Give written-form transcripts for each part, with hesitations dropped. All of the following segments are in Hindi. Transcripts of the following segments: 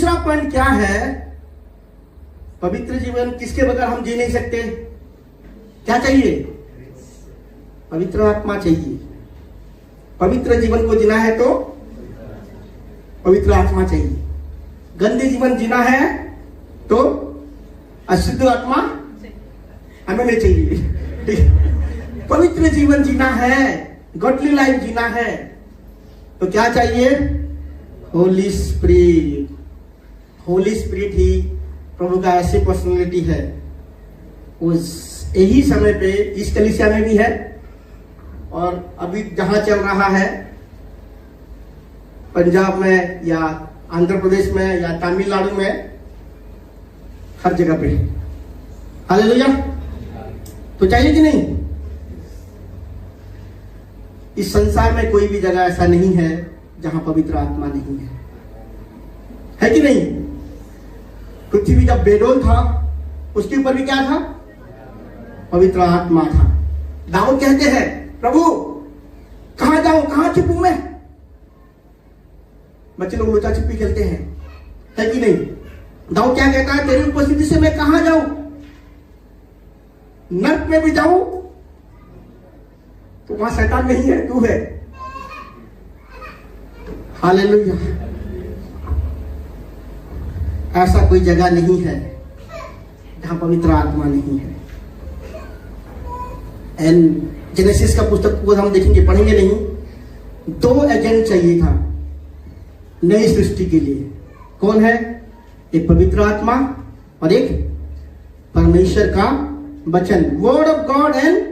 तीसरा पॉइंट क्या है? पवित्र जीवन किसके बगैर हम जी नहीं सकते? क्या चाहिए? पवित्र आत्मा चाहिए। पवित्र जीवन को जीना है तो पवित्र आत्मा चाहिए। गंदे जीवन जीना है तो अशुद्ध आत्मा हमें नहीं चाहिए। ठीक है? पवित्र जीवन जीना है, गॉडली लाइफ जीना है तो क्या चाहिए? होली स्पिरिट। होली स्पिरिट ही प्रभु का ऐसी पर्सनालिटी है, उस यही समय पे इस कलीसिया में भी है और अभी जहां चल रहा है पंजाब में या आंध्र प्रदेश में या तमिलनाडु में, हर जगह पे। हालेलुया। तो चाहिए कि नहीं? इस संसार में कोई भी जगह ऐसा नहीं है जहां पवित्र आत्मा नहीं है कि नहीं? पृथ्वी जब बेडोल था उसके ऊपर भी क्या था? पवित्र आत्मा था। दाऊद कहते हैं, प्रभु कहां जाऊं, कहां छिपूं मैं? बच्चे लोग लुचा छिपी खेलते हैं, है कि नहीं? दाऊद क्या कहता है? तेरी उपस्थिति से मैं कहां जाऊं? नर्क में भी जाऊं तो वहां शैतान नहीं है, तू है। हालेलुया। ऐसा कोई जगह नहीं है जहां पवित्र आत्मा नहीं है। एंड जेनेसिस का पुस्तक को हम देखेंगे, पढ़ेंगे नहीं। 2 एजेंट चाहिए था नई सृष्टि के लिए। कौन है? एक पवित्र आत्मा और एक परमेश्वर का वचन, word of God and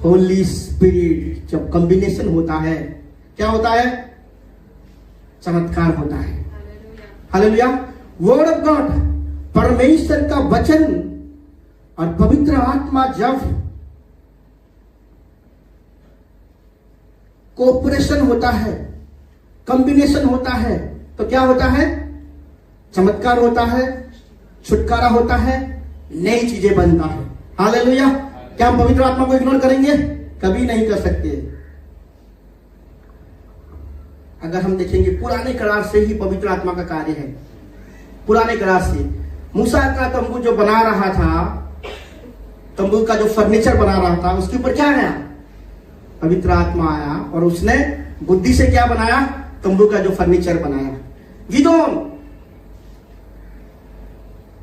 Holi spirit. जब कॉम्बिनेशन होता है क्या होता है? चमत्कार होता है। हालेलुया। वर्ड ऑफ गॉड, परमेश्वर का वचन और पवित्र आत्मा जब कोऑपरेशन होता है, कॉम्बिनेशन होता है तो क्या होता है? चमत्कार होता है, छुटकारा होता है, नई चीजें बनता है। हालेलुया। क्या हम पवित्र आत्मा को इग्नोर करेंगे? कभी नहीं कर सकते। अगर हम देखेंगे पुराने करार से ही पवित्र आत्मा का कार्य है। पुराने करार से मूसा का तंबू जो बना रहा था, तंबू का जो फर्नीचर बना रहा था, उसके ऊपर क्या आया? पवित्र आत्मा आया और उसने बुद्धि से क्या बनाया? तंबू का जो फर्नीचर बनाया। गिदोन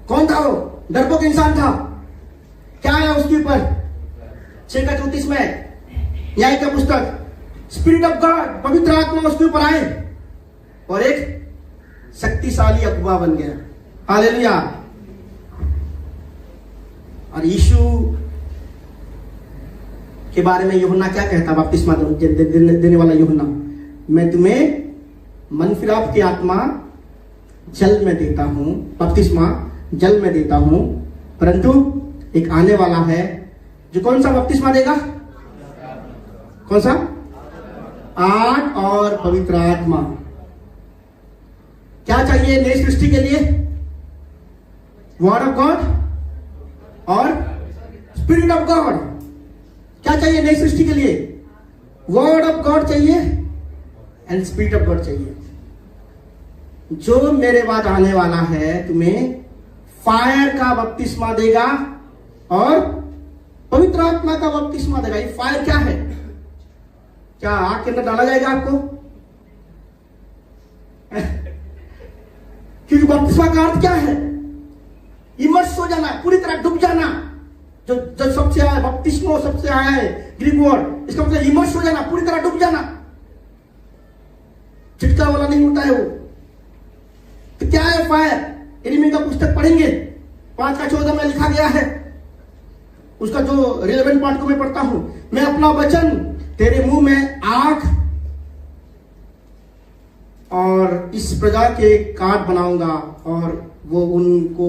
कौन था? वो डरपोक इंसान था। क्या आया उसके ऊपर? 6:34 में न्याय का पुस्तक, स्पिरिट ऑफ गॉड, पवित्र आत्मा उसके ऊपर आए और एक शक्तिशाली अगुवा बन गया। हालेलुया। और यीशु के बारे में यूहन्ना क्या कहता? बपतिस्मा देने वाला यूहन्ना, मैं तुम्हें मन फिराव की आत्मा जल में देता हूं, बपतिस्मा जल में देता हूं, परंतु एक आने वाला है जो कौन सा बपतिस्मा देगा? कौन सा? आग और पवित्र आत्मा। क्या चाहिए नई सृष्टि के लिए? वर्ड ऑफ गॉड और स्पिरिट ऑफ गॉड। क्या चाहिए नई सृष्टि के लिए? वर्ड ऑफ गॉड चाहिए एंड स्पिरिट ऑफ गॉड चाहिए। जो मेरे बाद आने वाला है तुम्हें फायर का बपतिस्मा देगा और पवित्र आत्मा का बपतिस्मा देगा। ये फायर क्या है? क्या आग के अंदर डाला जाएगा आपको? क्योंकि बपतिस्मा का अर्थ क्या है? इमर्स हो जाना, पूरी तरह डूब जाना। जो शब्द से आया है बपतिस्मो, शब्द से आया है ग्रीक वर्ड, इसका मतलब इमर्स हो जाना, पूरी तरह डूब जाना। चिटका वाला नहीं होता है वो। तो क्या है फायर? यिर्मयाह का पुस्तक पढ़ेंगे 5:14 में लिखा गया है। उसका जो रिलेवेंट पार्ट को मैं पढ़ता हूं, मैं अपना वचन तेरे मुंह में आग और इस प्रजा के काट बनाऊंगा और वो उनको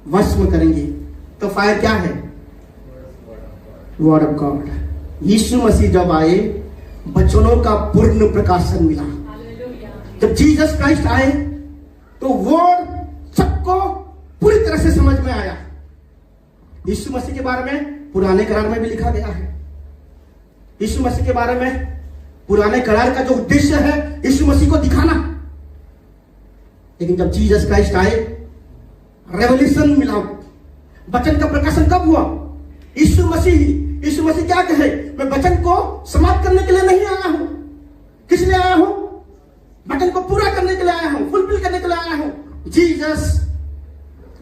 वश में करेंगे। तो फायर क्या है? Word of God. Yeshu Masih जब आए, वचनों का पूर्ण प्रकाशन मिला। जब जीसस क्राइस्ट आए तो वर्ड सबको पूरी तरह से समझ में आया। यीशु मसीह के बारे में पुराने करार में भी लिखा गया है। यीशु मसीह के बारे में पुराने करार का जो उद्देश्य है यीशु मसीह को दिखाना। लेकिन जब जीसस क्राइस्ट आए, रेवल्यूशन मिला। वचन का प्रकाशन कब हुआ? यीशु मसीह क्या कहे? मैं वचन को समाप्त करने के लिए नहीं आया हूं। किस लिए आया हूं? वचन को पूरा करने के लिए आया हूं, फुलफिल करने के लिए आया हूं। Jesus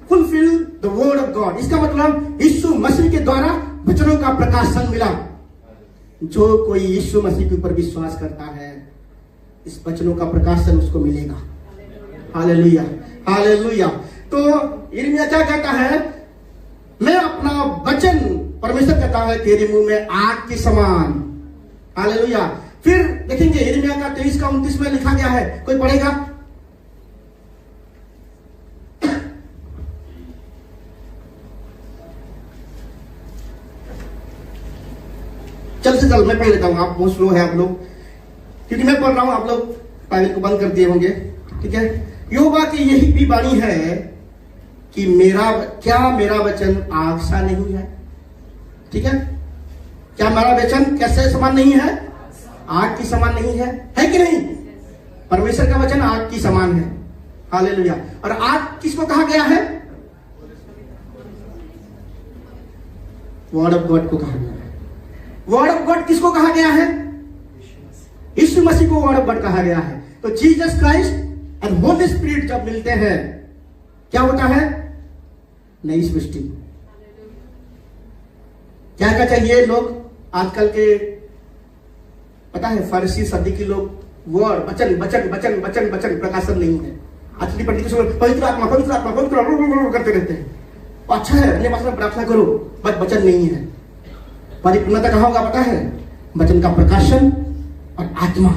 fulfil the word of God. इसका मतलब यीशु मसीह के द्वारा वचनों का प्रकाशन मिला। जो कोई यीशु मसीह के ऊपर विश्वास करता है, इस वचनों का प्रकाशन उसको मिलेगा। Hallelujah, hallelujah. तो यिर्मयाह क्या कहता है? मैं अपना वचन, परमेश्वर कहता है, तेरे मुंह में आग के समान। हालेलुया। फिर देखेंगे यिर्मयाह का 23 का 29 में लिखा गया है, कोई पढ़ेगा? चल से चल, मैं पढ़ लेता हूं, आप बहुत स्लो है आप लोग, क्योंकि मैं पढ़ रहा हूं, आप लोग बाइबल को बंद कर दिए होंगे। ठीक है। यहोवा की यही भी वाणी है कि मेरा वचन आग सा नहीं है। ठीक है। क्या मेरा वचन कैसे समान नहीं है? आग की समान नहीं है कि नहीं? परमेश्वर का वचन आग की समान है। हालेलुया। और आग किसको कहा गया है? वर्ड ऑफ गॉड को कहा गया है। वर्ड ऑफ गॉड किसको कहा गया है? यीशु मसीह को वर्ड ऑफ गॉड कहा गया है। तो जीसस क्राइस्ट और होली स्पिरिट जब मिलते हैं, क्या होता है? नई सृष्टि। क्या क्या चाहिए लोग आजकल के, पता है, फरीसी सदी के लोग वर्ड, वचन वचन वचन वचन वचन, प्रकाशन नहीं है। आजकल पंडित पवित्र आत्मा पवित्र आत्मा पवित्र करते रहते हैं। अच्छा है, अन्य भाषा में प्रार्थना करो, बट वचन नहीं है। परिपूर्णता कहाँ होगा पता है? वचन का प्रकाशन और आत्मा।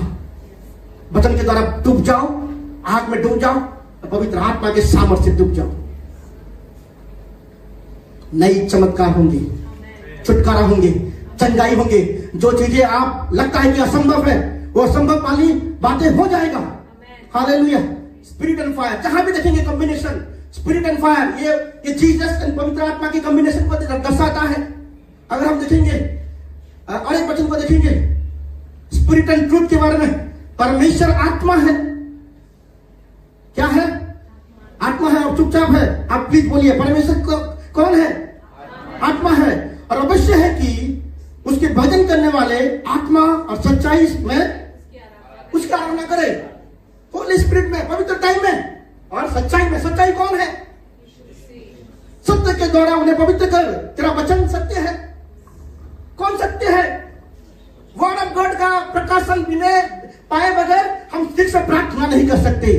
वचन के द्वारा डूब जाओ, आग में डूब जाओ, पवित्र आत्मा के सामर्थ्य से डूब जाओ। नई चमत्कार होंगे, छुटकारा होंगे, चंगाई होंगे। जो चीजें आप लगता है कि असंभव है, वो असंभव वाली बातें हो जाएगा। हालेलुया। स्पिरिट एंड फायर, जहां भी देखेंगे कॉम्बिनेशन स्पिरिट एंड फायर, ये जीसस एंड पवित्र आत्मा की कॉम्बिनेशन को दर्शाता है। अगर हम देखेंगे और एक वचन को देखेंगे स्पिरिट एंड ट्रूथ के बारे में, परमेश्वर आत्मा है। क्या है? आत्मा है। और चुपचाप है, आप प्लीज बोलिए, परमेश्वर कौन है? आत्मा है। और अवश्य है कि उसके भजन करने वाले आत्मा और सच्चाई में उसकी आराधना करे। होली स्पिरिट में, पवित्र टाइम में और सच्चाई में। सच्चाई कौन है? सत्य के द्वारा उन्हें पवित्र कर। तेरा वचन सत्य है। कौन सत्य है? वर्ड ऑफ गॉड का प्रकाशन बिना पाए बगैर हम ठीक से प्रार्थना नहीं कर सकते।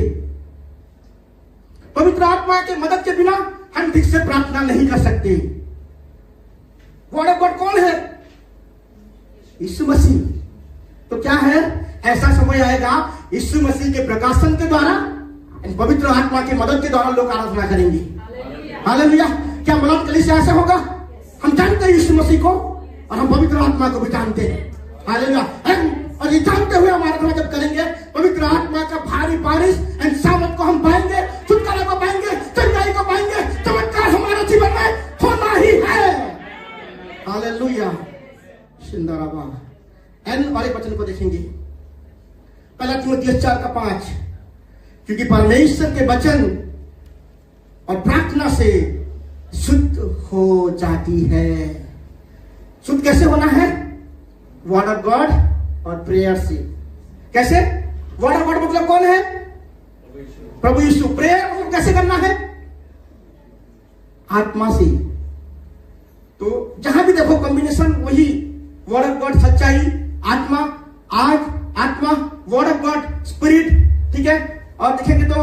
पवित्र आत्मा के मदद के बिना हम ठीक से प्रार्थना नहीं कर सकते। वर्ड ऑफ गॉड कौन है? यीशु मसीह। तो क्या है? ऐसा समय आएगा यीशु मसीह के प्रकाशन के द्वारा, पवित्र आत्मा की मदद के द्वारा लोग आराधना करेंगे। हालेलुया। क्या मलाड कलीसिया ऐसा होगा? हम जानते हैं यीशु मसीह को और हम पवित्र आत्मा को भी जानते हैं। हालेलुया। और ये जानते हुए हम आराधना जब करेंगे, पवित्र आत्मा का भारी बारिश एंड सामर्थ को हम पाएंगे, छुटकारा को पाएंगे, चंगाई को पाएंगे। चमत्कार हमारे जीवन में होना ही है। हालेलुया। सिंदराबा। और एक वचन को देखेंगे, पहला तीमुथियुस 4:5, क्योंकि परमेश्वर के वचन और प्रार्थना से शुद्ध हो जाती है। शुद्ध कैसे होना है? वर्ड ऑफ गॉड और प्रेयर से। कैसे? वर्ड ऑफ गॉड मतलब कौन है? प्रभु यीशु। प्रेयर मतलब कैसे करना है? आत्मा से। तो जहां भी देखो कॉम्बिनेशन वही, वर्ड ऑफ गॉड सच्चाई, आत्मा, आग, आत्मा, वर्ड ऑफ गॉड स्पिरिट। ठीक है। और देखेंगे तो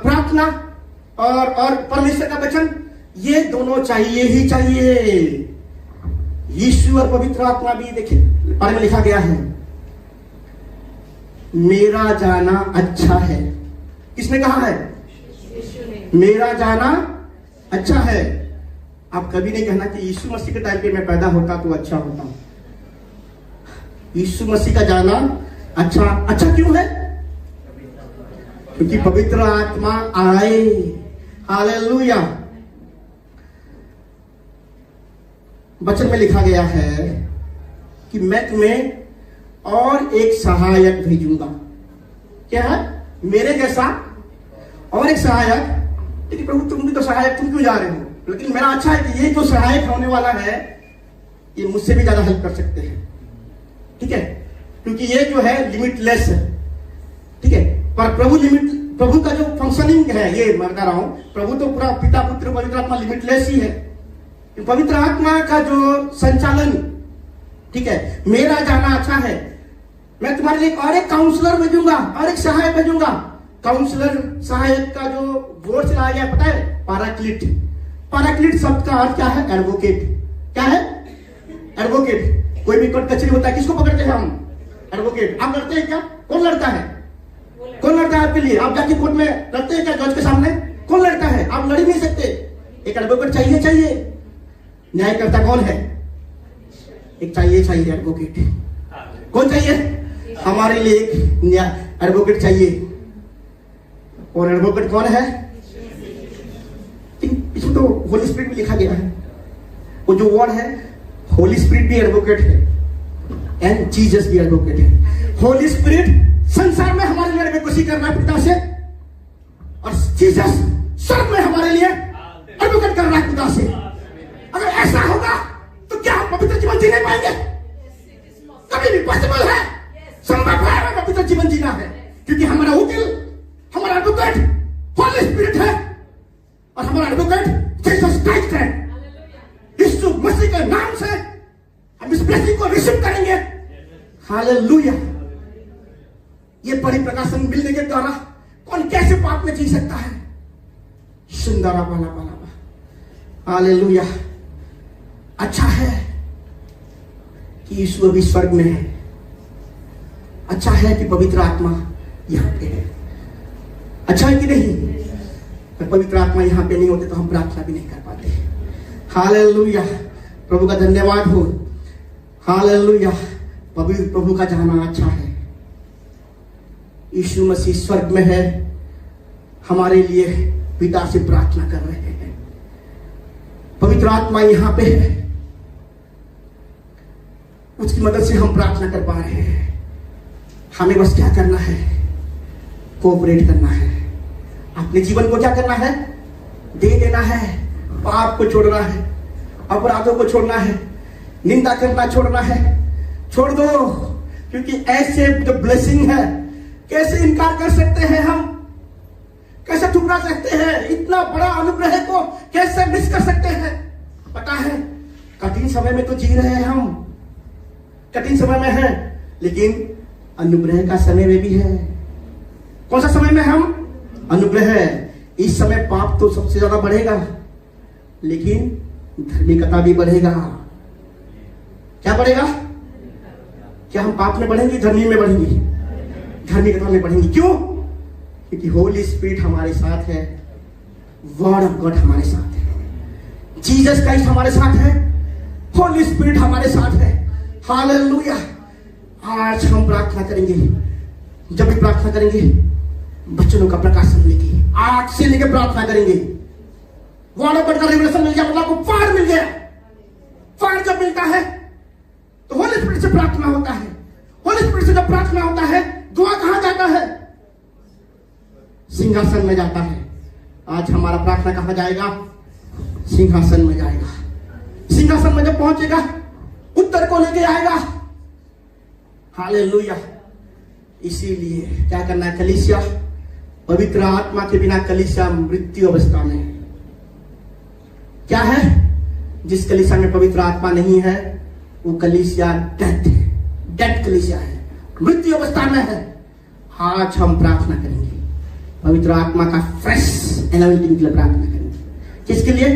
प्रार्थना और परमेश्वर का वचन, ये दोनों चाहिए ही चाहिए। यीशु और पवित्र आत्मा भी देखिए बारे में लिखा गया है, मेरा जाना अच्छा है। किसने कहा है? मेरा जाना अच्छा है। आप कभी नहीं कहना कि यीशु मसीह के टाइम पे मैं पैदा होता तो अच्छा होता। यीशु मसीह का जाना अच्छा क्यों है? क्योंकि पवित्र आत्मा आए। हालेलुया। वचन में लिखा गया है कि मैं तुम्हें और एक सहायक भेजूंगा। क्या है? मेरे जैसा और एक सहायक। लेकिन प्रभु तुम भी तो सहायक, तुम क्यों जा रहे हो? लेकिन मेरा अच्छा है कि ये जो सहायक होने वाला है ये मुझसे भी ज्यादा हेल्प कर सकते हैं, ठीक है, क्योंकि ये जो है लिमिटलेस है, ठीक है। पर प्रभु का जो फंक्शनिंग है ये मैं बता रहा हूं, प्रभु तो पूरा पिता पुत्र पवित्र आत्मा लिमिटलेस ही है। पवित्र आत्मा का जो संचालन, ठीक है, मेरा जाना अच्छा है। मैं तुम्हारे लिए और एक काउंसलर भेजूंगा और एक सहायक भेजूंगा। काउंसलर सहायक का जो वर्ड चलाया गया पता है? पैराक्लिट। पैराक्लिट शब्द का अर्थ क्या है? एडवोकेट। क्या है? एडवोकेट। कोई भी कोर्ट कचहरी होता है, किसको पकड़ते हैं हम? एडवोकेट। आप लड़ते हैं क्या? कौन लड़ता है? कौन लड़ता है आपके लिए? आप जाके कोर्ट में लड़ते हैं क्या जज के सामने? कौन लड़ता है? आप लड़ ही नहीं सकते। एक एडवोकेट चाहिए। न्यायकर्ता कौन है? एक चाहिए एडवोकेट। कौन चाहिए? हमारे लिए एक एडवोकेट चाहिए। और एडवोकेट कौन है? इसमें तो होली स्पिरिट भी लिखा गया है। वो जो वर्ड है, होली स्पिरिट भी एडवोकेट है एंड जीसस भी एडवोकेट है। होली स्पिरिट संसार में हमारे लिए एडवोकेसी कर रहा है पिता से, और जीसस स्वर्ग में हमारे लिए एडवोकेट कर रहा है पिता से। अगर ऐसा होगा तो क्या हम पवित्र जीवन जी नहीं पाएंगे? कभी भी पॉसिबल है, संभव है हमें पवित्र जीवन जीना है, क्योंकि हमारा वकील, हमारा एडवोकेट होली स्पिरिट है और हमारा एडवोकेट जीसस क्राइस्ट है। यीशु मसीह के नाम से हम इस ब्लेसिंग को रिसीव करेंगे। हालेलुया। ये परिप्रकाशन मिलने के द्वारा कौन कैसे पाप में जी सकता है? सुंदरा बाला। हालेलुया। अच्छा है कि यीशु अभी स्वर्ग में है। अच्छा है कि पवित्र आत्मा यहां पे है। अच्छा है कि नहीं? अगर पवित्र आत्मा यहां पे नहीं होते तो हम प्रार्थना भी नहीं कर पाते। हालेलुया। प्रभु का धन्यवाद हो। हालेलुया। पवित्र प्रभु का जाना अच्छा है। यीशु मसीह स्वर्ग में है, हमारे लिए पिता से प्रार्थना कर रहे हैं। पवित्र आत्मा यहां पे है, उसकी मदद से हम प्रार्थना कर पा रहे हैं। हमें बस क्या करना है? कोऑपरेट करना है। अपने जीवन को क्या करना है? दे देना है। पाप को छोड़ना है, अपराधों को छोड़ना है, निंदा करना छोड़ना है। छोड़ दो, क्योंकि ऐसे जो ब्लेसिंग है कैसे इनकार कर सकते हैं हम? कैसे ठुकरा सकते हैं? इतना बड़ा अनुग्रह को कैसे मिस कर सकते हैं? पता है कठिन समय में तो जी रहे हैं हम, कठिन समय में है, लेकिन अनुग्रह का समय में भी है। कौन सा समय में हम? अनुग्रह है। इस समय पाप तो सबसे ज्यादा बढ़ेगा, लेकिन धार्मिकता भी बढ़ेगा। क्या बढ़ेगा? क्या हम पाप में बढ़ेंगे? धर्मी में बढ़ेंगे? धार्मिकता में बढ़ेंगे। क्यों? क्योंकि होली स्पिरिट हमारे साथ है, वर्ड ऑफ गॉड हमारे साथ है, जीसस क्राइस्ट हमारे साथ है, होली स्पिरिट हमारे साथ है। हालेलुया। आज हम प्रार्थना करेंगे। जब भी प्रार्थना करेंगे बच्चों का प्रकाशन लेके, आग से लेके प्रार्थना करेंगे। वर्ड ऑफ गॉड का रिवलेशन मिल गया, मतलब आपको फायर मिल गया। फायर जब मिलता है तो होली स्पिरिट से प्रार्थना होता है। होली स्पिरिट से जब प्रार्थना होता है, दुआ कहां जाता है? सिंहासन में जाता है। आज हमारा प्रार्थना कहां जाएगा? सिंहासन में जाएगा। सिंहासन में जब पहुंचेगा, उत्तर को लेके आएगा। हालेलुया। इसीलिए क्या करना है? कलीसिया, पवित्र आत्मा के बिना कलीसिया मृत्यु अवस्था में। क्या है? जिस कलीसिया में पवित्र आत्मा नहीं है वो कलीसिया डेड है, डेड कलीसिया है, मृत्यु अवस्था में है। आज हम प्रार्थना करेंगे, पवित्र आत्मा का फ्रेश एनॉइंटिंग के लिए प्रार्थना करेंगे। किसके लिए?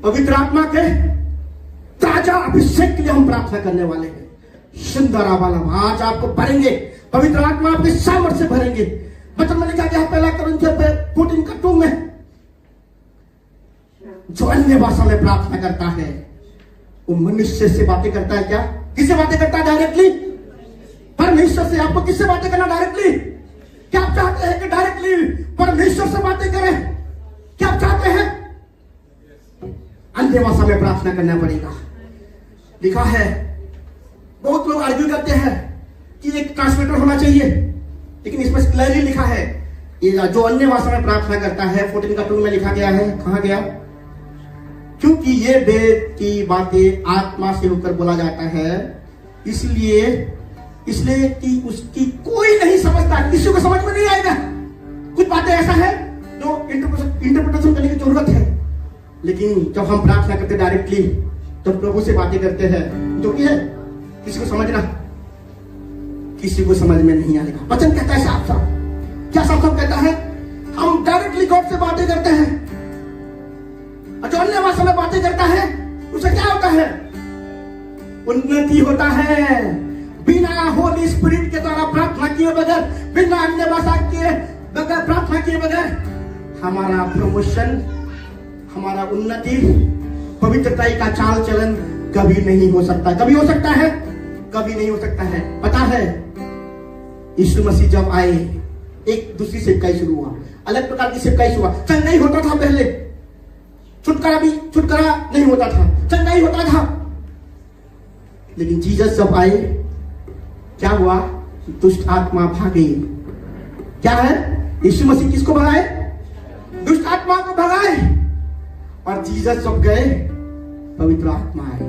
पवित्र आत्मा के ताजा अभिषेक के लिए हम प्रार्थना करने वाले हैं। सुंदरा वाला आज आपको भरेंगे, पवित्र आत्मा आपके सामर्थ्य से भरेंगे। वचन में लिखा गया पहला कोरिन्थियों 14:2 में, जो अन्य भाषा में प्रार्थना करता है वो मनुष्य से बातें करता है। क्या? किससे बातें करता है? डायरेक्टली परमेश्वर से। आपको किससे बातें करना? डायरेक्टली। क्या आप चाहते हैं कि डायरेक्टली परमेश्वर से बातें करें? क्या आप चाहते हैं? अन्य भाषा में प्रार्थना करना पड़ेगा। लिखा है, बहुत लोग आर्ग्यू करते हैं कि एक ट्रांसलेटर होना चाहिए, लेकिन इसमें क्लियरली लिखा है ये जो अन्य भाषा में प्रार्थना करता है 14:2 में लिखा गया है, कहा गया, क्योंकि ये वेद की बातें आत्मा से होकर बोला जाता है, इसलिए कि उसकी कोई नहीं समझता, किसी को समझ में नहीं आएगा। कुछ बातें ऐसा है जो इंटरप्रिटेशन करने की जरूरत है, लेकिन जब हम प्रार्थना करते डायरेक्टली, जब प्रभु से बातें करते हैं, जो कि है किसी को समझना, किसी को समझ में नहीं आएगा। वचन कहता है साफ साफ, क्या साफ साफ कहता है, हम डायरेक्टली गॉड से बातें करते हैं, जो अन्य भाषा में बातें करता है उसे क्या होता है, उन्नति होता है। बिना होली स्पिरिट के द्वारा प्रार्थना किए बगैर, बिना अन्य भाषा के बगैर, प्रार्थना किए बगैर हमारा प्रमोशन, हमारा उन्नति, पवित्रता का चाल चलन कभी नहीं हो सकता। कभी हो सकता है, कभी नहीं हो सकता है। पता है, यीशु मसीह जब आए, एक दूसरी सेवकाई शुरू हुआ, अलग प्रकार की सेवकाई हुआ। चंगाई होता था पहले, छुटकारा नहीं होता था, चंगाई होता था। लेकिन जीसस जब आए, क्या हुआ, दुष्ट आत्मा भागे। क्या है, यीशु मसीह किसको भगाए, दुष्ट आत्मा को भगाए। और जीसस जब गए, पवित्र आत्मा आए।